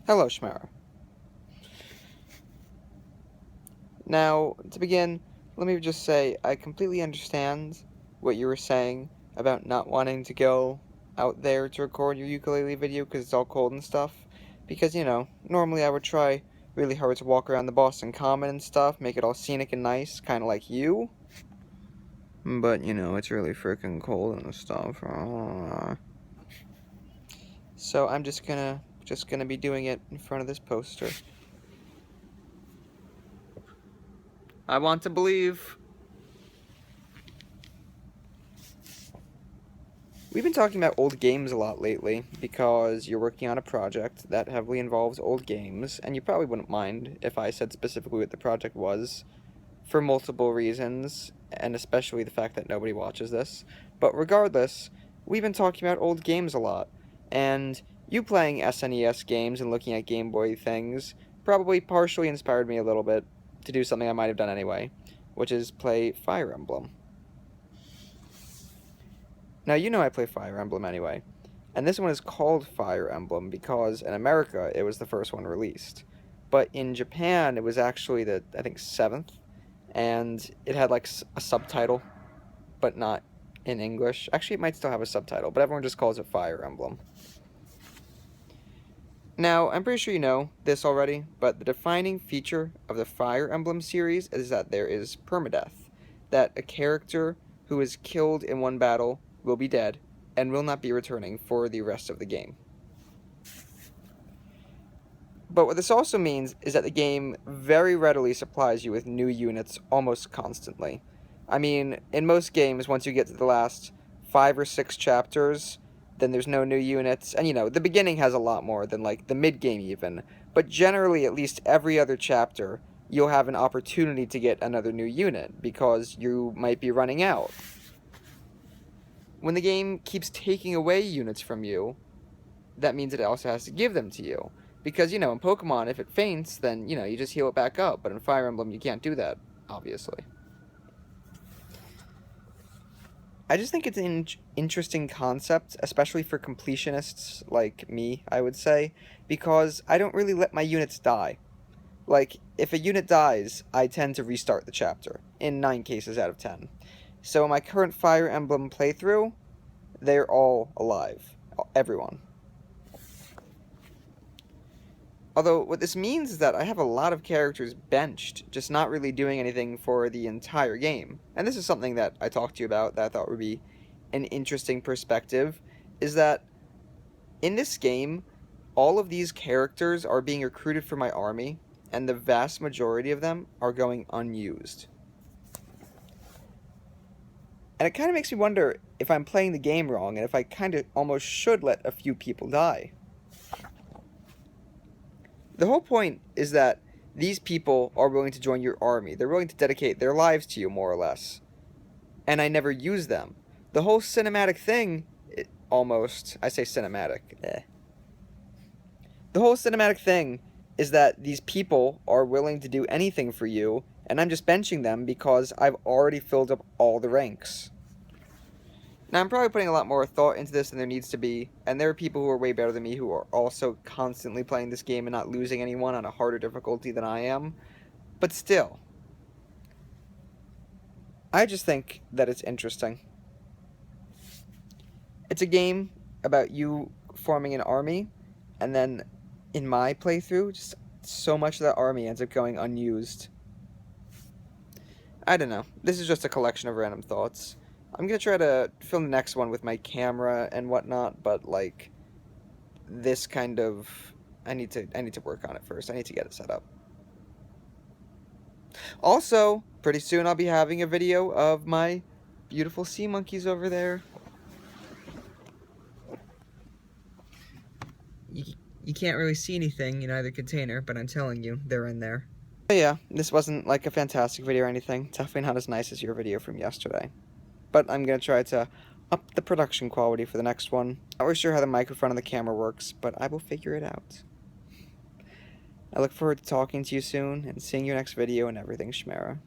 Hello, Shmara. Now, to begin, let me just say I completely understand what you were saying about not wanting to go out there to record your ukulele video because it's all cold and stuff. Because, normally I would try really hard to walk around the Boston Common and stuff, make it all scenic and nice, kind of like you. But, it's really freaking cold and stuff. So I'm just gonna be doing it in front of this poster. I want to believe. We've been talking about old games a lot lately because you're working on a project that heavily involves old games, and you probably wouldn't mind if I said specifically what the project was, for multiple reasons, and especially the fact that nobody watches this. But regardless, we've been talking about old games a lot, and you playing SNES games and looking at Game Boy things probably partially inspired me a little bit to do something I might have done anyway, which is play Fire Emblem. Now, I play Fire Emblem anyway, and this one is called Fire Emblem because in America it was the first one released. But in Japan it was actually the, I think, 7th, and it had like a subtitle, but not in English. Actually, it might still have a subtitle, but everyone just calls it Fire Emblem. Now, I'm pretty sure you know this already, but the defining feature of the Fire Emblem series is that there is permadeath, that a character who is killed in one battle will be dead and will not be returning for the rest of the game. But what this also means is that the game very readily supplies you with new units almost constantly. I mean, in most games, once you get to the last 5 or 6 chapters, then there's no new units, and the beginning has a lot more than like the mid-game even, but generally at least every other chapter, you'll have an opportunity to get another new unit, because you might be running out. When the game keeps taking away units from you, that means it also has to give them to you. Because, in Pokemon, if it faints, then, you just heal it back up. But in Fire Emblem, you can't do that, obviously. I just think it's an interesting concept, especially for completionists like me, I would say, because I don't really let my units die. Like, if a unit dies, I tend to restart the chapter, in 9 cases out of 10. So in my current Fire Emblem playthrough, they're all alive. Everyone. Although, what this means is that I have a lot of characters benched, just not really doing anything for the entire game. And this is something that I talked to you about that I thought would be an interesting perspective, is that in this game, all of these characters are being recruited for my army, and the vast majority of them are going unused. And it kind of makes me wonder if I'm playing the game wrong, and if I kind of almost should let a few people die. The whole point is that these people are willing to join your army. They're willing to dedicate their lives to you, more or less. And I never use them. The whole cinematic thing, almost, I say cinematic, The whole cinematic thing is that these people are willing to do anything for you, and I'm just benching them because I've already filled up all the ranks. Now, I'm probably putting a lot more thought into this than there needs to be, and there are people who are way better than me who are also constantly playing this game and not losing anyone on a harder difficulty than I am. But still, I just think that it's interesting. It's a game about you forming an army, and then in my playthrough, just so much of that army ends up going unused. I don't know. This is just a collection of random thoughts. I'm gonna try to film the next one with my camera and whatnot, but like this kind of I need to work on it first. I need to get it set up. Also, pretty soon I'll be having a video of my beautiful sea monkeys over there. You can't really see anything in either container, but I'm telling you, they're in there. But yeah, this wasn't like a fantastic video or anything. Definitely not as nice as your video from yesterday. But I'm going to try to up the production quality for the next one. Not really sure how the microphone and the camera works, but I will figure it out. I look forward to talking to you soon and seeing your next video and everything, Shmara.